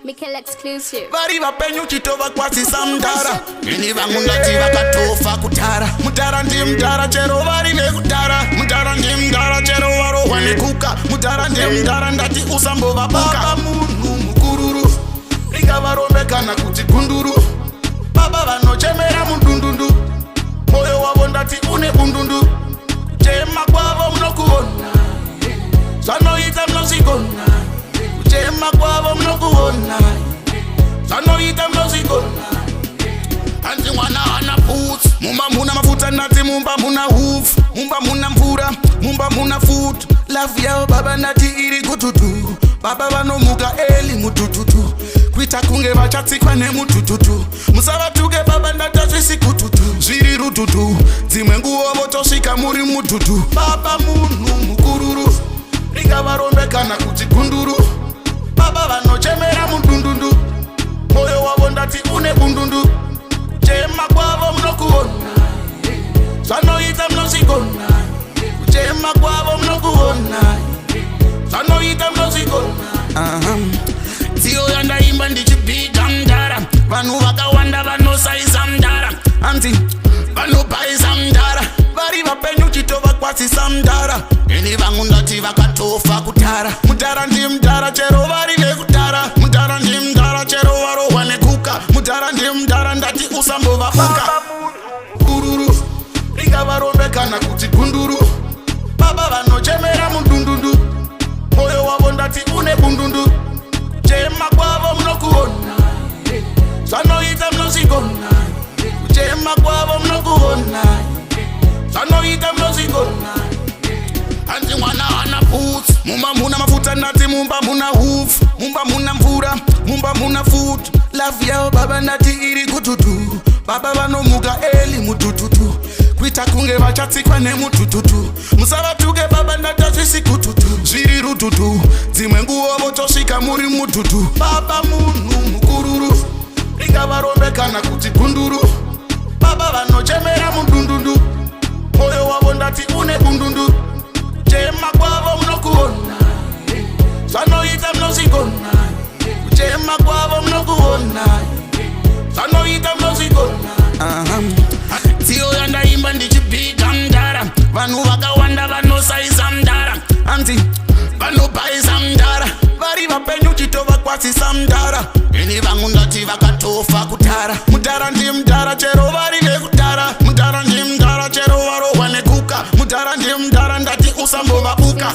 Mikkel exclusive. Vari vapenyu chitova kwasisa mudhara. Ini vangu ndati vakatofa kutara. Mudhara ndi mudhara chero vari vekutara. Mudhara ndi mudhara chero varohwa nekuka. Mudhara ndi mudhara ndati usambovabuka. Baba munhu mukururu ringavaronde kana kuti gunduru. Baba vanochemera mudundundu. Moyo wavo ndati une bundundu. Chema kwavo munokuona, zvanoita munozvikona. Kuchema kwavo munokuona, zvanoita munozvikona. Hanzi mwana hana boots, mumba muna mafuta nati mumba muna hoof. Mumba muna mvura, mumba muna food. Love yao baba nati iri kututu. Baba vanomuka eli mutututu. Kuita kunge vachatsikwa nemutututu. Musavatuke baba ndatazvisi kututu. Zviri rututu, dzimwe nguvo votosvika muri mututu. Baba munhu mukururu ringavaronde kana kuti gunduru. Baba vanochemera mudundundu. Moyo wavo ndati une bundundu. Kuchema kwavo munokuona, zvanoita munozvikona. Kuchema kwavo munokuona, zvanoita munozvikona. Dziyo yandaimba ndichibhiga mudhara. Vanhu vakawanda vanosaisa mudhara. Hanzi vanobhaisa mudhara. Vari vapenyu chitova kwasisa mudhara. Ini vangu ndati vakatofa kutara. Mudhara ndi mudhara chero vari vekutara. Mudhara ndi mudhara chero varohwa nekuka. Mudhara ndi mudhara ndati usambovabuka. Kururu ringavaronde kana kuti gunduru. Baba vanochemera mudundundu. Moyo wavo ndati une bundundu. Chema kwavo munokuona, zvanoita munozvikona. Kuchema kwavo munokuona, zvanoita munozvikona. Hanzi mwana hana boots, mumba muna mafuta nati mumba muna hoof. Mumba muna mvura, mumba muna food. Love yao baba nati iri kututu. Baba vanomuka eli mutututu. Kuita kunge vachatsikwa nemutututu. Musavatuke baba ndatazvisi kututu. Zviri rututu, dzimwe nguvo votosvika muri mututu. Baba munhu mukururu ringavaronde kana kuti gunduru. Baba vanochemera mudundundu. Moyo wavo ndati une bundundu. Kuchema kwavo munokuona, zvanoita munozvikona. Kuchema kwavo munokuona, zvanoita munozvikona. Dziyo yandaimba ndichibhiga mudhara. Vanhu vakawanda vanosaisa mudhara. Hanzi vanobhaisa mudhara. Vari vapenyu chitova kwasisa mudhara. Ini vangu ndati vakatofa kutara. Mudhara ndi mudhara chero vari vekutara. Mudhara ndi mudhara chero varohwa nekuka. Mudhara ndi mudhara ndati usambovabuka.